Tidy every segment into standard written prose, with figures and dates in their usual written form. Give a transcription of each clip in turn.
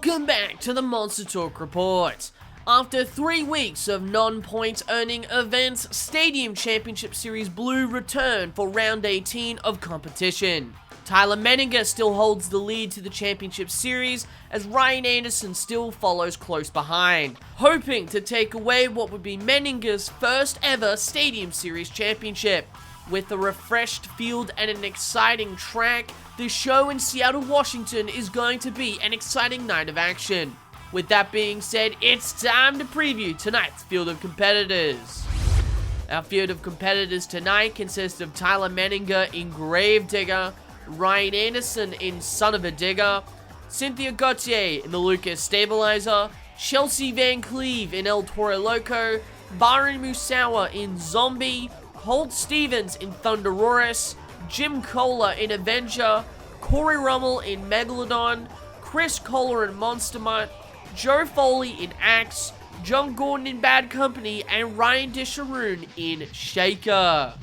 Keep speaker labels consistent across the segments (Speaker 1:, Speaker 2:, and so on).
Speaker 1: Welcome back to the Monster Talk Report. After 3 weeks of non-point earning events, Stadium Championship Series Blue returned for round 18 of competition. Tyler Menninger still holds the lead to the championship series as Ryan Anderson still follows close behind, hoping to take away what would be Menninger's first ever Stadium Series championship. With a refreshed field and an exciting track, the show in Seattle, Washington is going to be an exciting night of action. With that being said, it's time to preview tonight's field of competitors. Our field of competitors tonight consists of Tyler Menninger in Gravedigger, Ryan Anderson in Son of a Digger, Cynthia Gauthier in the Lucas Stabilizer, Chelsea Van Cleve in El Toro Loco, Bari Musawa in Zombie, Holt Stevens in Thunderosaurus, Jim Kohler in Avenger, Corey Rummel in Megalodon, Chris Kohler in Monster Mutt, Joe Foley in Axe, John Gordon in Bad Company, and Ryan Disharoon in Shaker.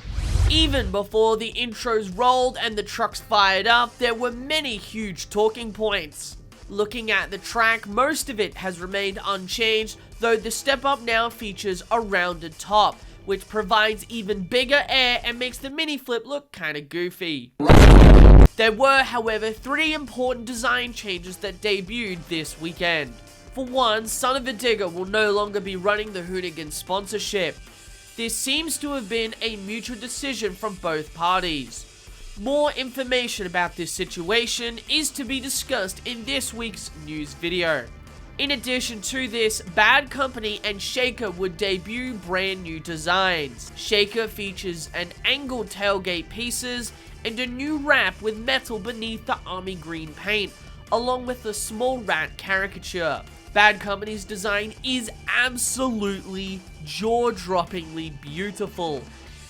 Speaker 1: Even before the intros rolled and the trucks fired up, there were many huge talking points. Looking at the track, most of it has remained unchanged, though the step up now features a rounded top, which provides even bigger air and makes the mini flip look kinda goofy. There were, however, 3 important design changes that debuted this weekend. For one, Son of a Digger will no longer be running the Hoonigan sponsorship. This seems to have been a mutual decision from both parties. More information about this situation is to be discussed in this week's news video. In addition to this, Bad Company and Shaker would debut brand new designs. Shaker features an angled tailgate pieces and a new wrap with metal beneath the army green paint, along with a small rat caricature. Bad Company's design is absolutely jaw-droppingly beautiful,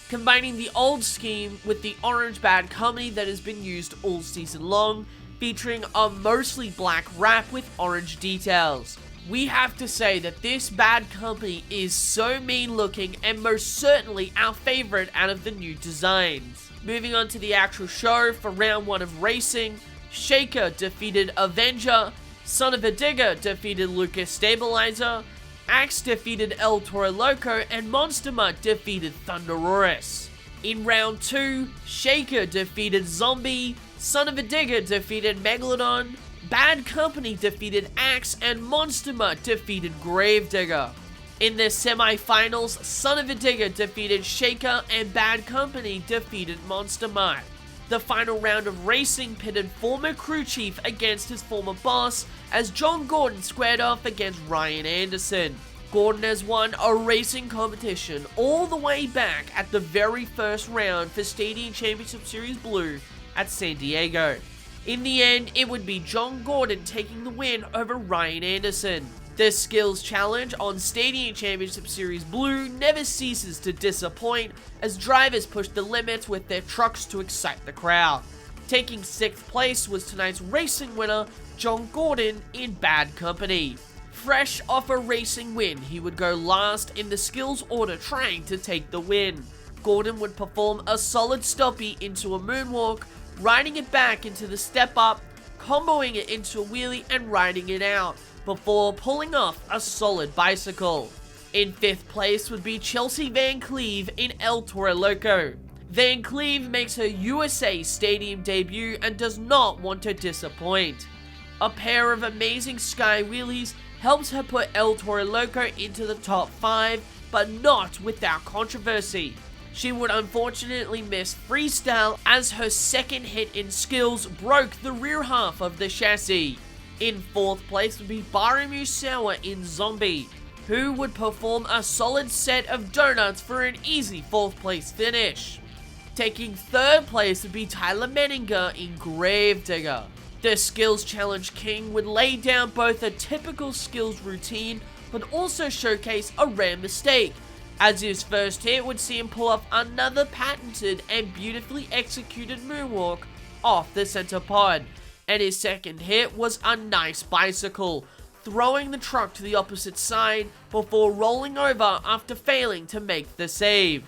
Speaker 1: combining the old scheme with the orange Bad Company that has been used all season long, featuring a mostly black wrap with orange details. We have to say that this Bad Company is so mean looking and most certainly our favorite out of the new designs. Moving on to the actual show, for round 1 of racing, Shaker defeated Avenger, Son of a Digger defeated Lucas Stabilizer, Axe defeated El Toro Loco, and Monster Mutt defeated Thunderosaurus. In round 2, Shaker defeated Zombie, Son of a Digger defeated Megalodon, Bad Company defeated Axe, and Monster Mutt defeated Gravedigger. In the semi-finals, Son of a Digger defeated Shaker and Bad Company defeated Monster Mutt. The final round of racing pitted former crew chief against his former boss as John Gordon squared off against Ryan Anderson. Gordon has won a racing competition all the way back at the very first round for Stadium Championship Series Blue at San Diego. In the end, it would be John Gordon taking the win over Ryan Anderson. The skills challenge on Stadium Championship Series Blue never ceases to disappoint as drivers push the limits with their trucks to excite the crowd. Taking 6th place was tonight's racing winner, John Gordon in Bad Company. Fresh off a racing win, he would go last in the skills order trying to take the win. Gordon would perform a solid stoppie into a moonwalk, riding it back into the step up, comboing it into a wheelie and riding it out, before pulling off a solid bicycle. In 5th place would be Chelsea Van Cleve in El Toro Loco. Van Cleve makes her USA Stadium debut and does not want to disappoint. A pair of amazing sky wheelies helps her put El Toro Loco into the top 5, but not without controversy. She would unfortunately miss freestyle as her second hit in skills broke the rear half of the chassis. In 4th place would be Bari Musawa in Zombie, who would perform a solid set of donuts for an easy 4th place finish. Taking 3rd place would be Tyler Menninger in Gravedigger. The skills challenge king would lay down both a typical skills routine, but also showcase a rare mistake, as his first hit would see him pull off another patented and beautifully executed moonwalk off the center pod, and his second hit was a nice bicycle, throwing the truck to the opposite side before rolling over after failing to make the save.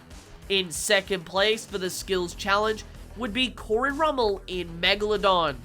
Speaker 1: In 2nd place for the skills challenge would be Corey Rummel in Megalodon,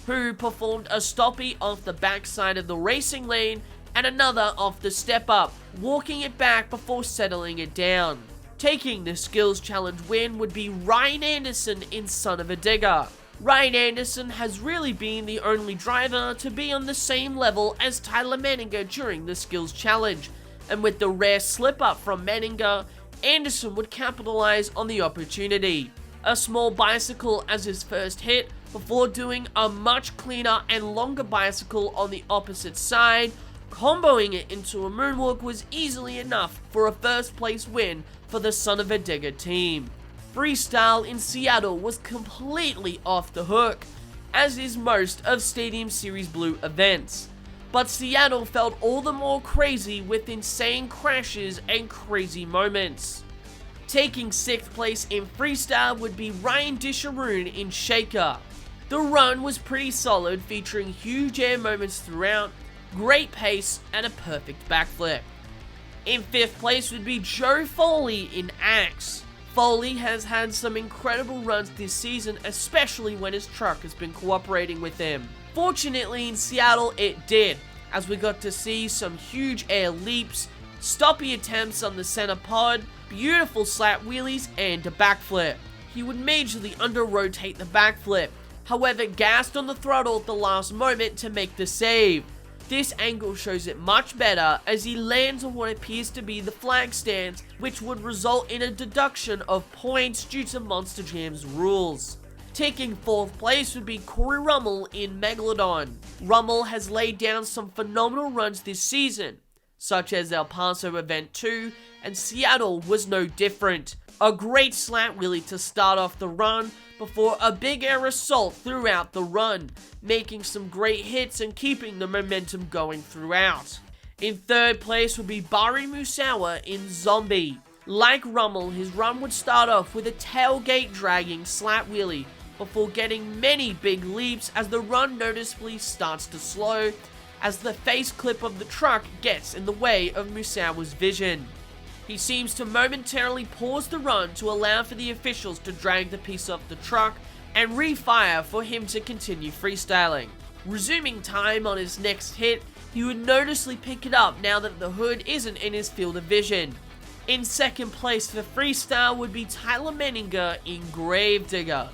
Speaker 1: who performed a stoppie off the backside of the racing lane and another off the step-up, walking it back before settling it down. Taking the skills challenge win would be Ryan Anderson in Son of a Digger. Ryan Anderson has really been the only driver to be on the same level as Tyler Menninger during the skills challenge, and with the rare slip-up from Menninger, Anderson would capitalize on the opportunity. A small bicycle as his first hit, before doing a much cleaner and longer bicycle on the opposite side. Comboing it into a moonwalk was easily enough for a first place win for the Son of a Digger team. Freestyle in Seattle was completely off the hook, as is most of Stadium Series Blue events. But Seattle felt all the more crazy with insane crashes and crazy moments. Taking 6th place in Freestyle would be Ryan Disharoon in Shaker. The run was pretty solid, featuring huge air moments throughout, great pace, and a perfect backflip. In 5th place would be Joe Foley in Axe. Foley has had some incredible runs this season, especially when his truck has been cooperating with him. Fortunately in Seattle it did, as we got to see some huge air leaps, stoppie attempts on the center pod, beautiful slap wheelies, and a backflip. He would majorly under-rotate the backflip, however gassed on the throttle at the last moment to make the save. This angle shows it much better as he lands on what appears to be the flag stance, which would result in a deduction of points due to Monster Jam's rules. Taking 4th place would be Corey Rummel in Megalodon. Rummel has laid down some phenomenal runs this season, such as El Paso Event 2, and Seattle was no different. A great slant wheelie to start off the run, before a big air assault throughout the run, making some great hits and keeping the momentum going throughout. In 3rd place would be Bari Musawa in Zombie. Like Rummel, his run would start off with a tailgate dragging slap wheelie, before getting many big leaps as the run noticeably starts to slow, as the face clip of the truck gets in the way of Musawa's vision. He seems to momentarily pause the run to allow for the officials to drag the piece off the truck and refire for him to continue freestyling. Resuming time on his next hit, he would noticeably pick it up now that the hood isn't in his field of vision. In 2nd place for freestyle would be Tyler Menninger in Gravedigger.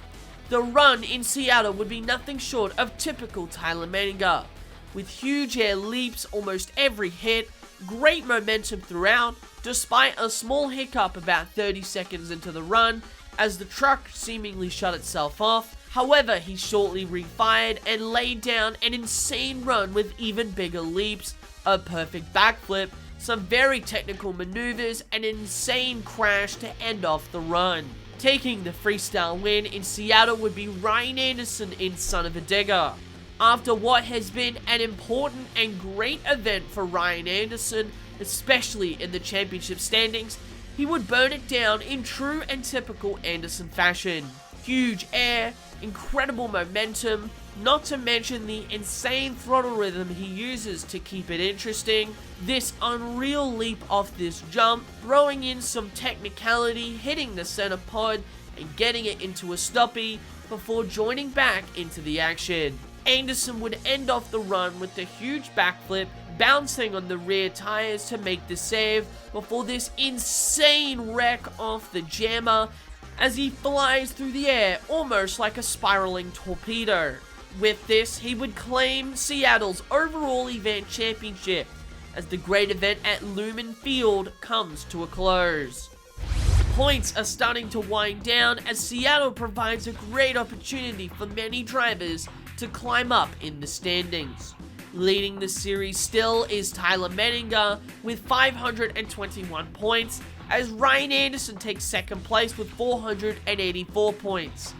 Speaker 1: The run in Seattle would be nothing short of typical Tyler Menninger, with huge air leaps almost every hit, great momentum throughout, despite a small hiccup about 30 seconds into the run as the truck seemingly shut itself off. However, he shortly refired and laid down an insane run with even bigger leaps, a perfect backflip, some very technical maneuvers, and an insane crash to end off the run. Taking the freestyle win in Seattle would be Ryan Anderson in Son of a Digger. After what has been an important and great event for Ryan Anderson, especially in the championship standings, he would burn it down in true and typical Anderson fashion. Huge air, incredible momentum, not to mention the insane throttle rhythm he uses to keep it interesting, this unreal leap off this jump, throwing in some technicality, hitting the center pod, and getting it into a stoppie before joining back into the action. Anderson would end off the run with a huge backflip, bouncing on the rear tires to make the save before this insane wreck off the jammer as he flies through the air almost like a spiraling torpedo. With this, he would claim Seattle's overall event championship as the great event at Lumen Field comes to a close. Points are starting to wind down as Seattle provides a great opportunity for many drivers to climb up in the standings. Leading the series still is Tyler Menninger with 521 points, as Ryan Anderson takes 2nd place with 484 points,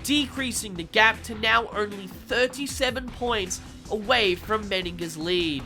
Speaker 1: decreasing the gap to now only 37 points away from Menninger's lead.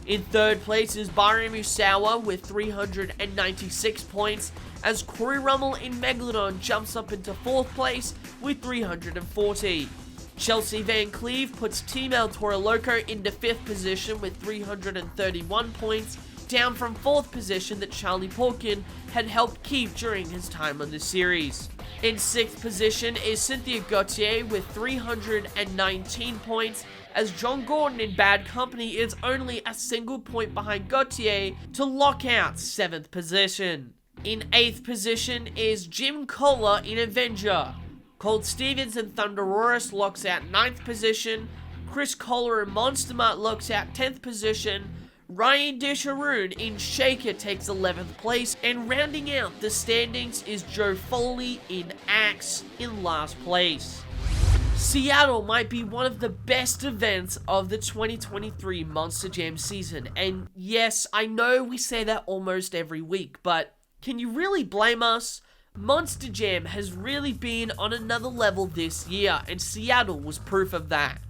Speaker 1: In 3rd place is Bari Musawa with 396 points, as Corey Rummel in Megalodon jumps up into 4th place with 340. Chelsea Van Cleve puts Team El Toro Loco into 5th position with 331 points, down from 4th position that Charlie Porkin had helped keep during his time on the series. In 6th position is Cynthia Gauthier with 319 points, as John Gordon in Bad Company is only a single point behind Gauthier to lock out 7th position. In 8th position is Jim Kohler in Avenger. Colt Stevens in Thunderosaurus locks out 9th position. Chris Kohler in Monster Mutt locks out 10th position. Ryan Disharoon in Shaker takes 11th place, and rounding out the standings is Joe Foley in Axe in last place. Seattle might be one of the best events of the 2023 Monster Jam season, and yes, I know we say that almost every week, but can you really blame us? Monster Jam has really been on another level this year, and Seattle was proof of that.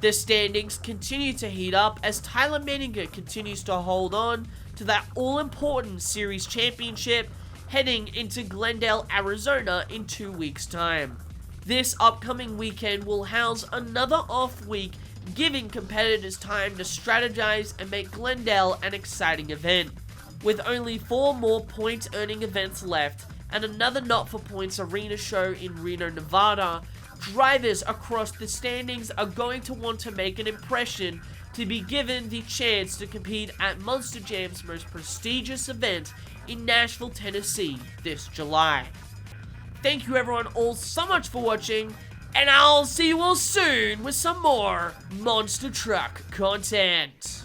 Speaker 1: The standings continue to heat up as Tyler Menninger continues to hold on to that all-important series championship heading into Glendale, Arizona in 2 weeks' time. This upcoming weekend will house another off week, giving competitors time to strategize and make Glendale an exciting event. With only 4 more point-earning events left and another Not-for-Points arena show in Reno, Nevada, drivers across the standings are going to want to make an impression to be given the chance to compete at Monster Jam's most prestigious event in Nashville, Tennessee this July. Thank you everyone all so much for watching, and I'll see you all soon with some more Monster Truck content.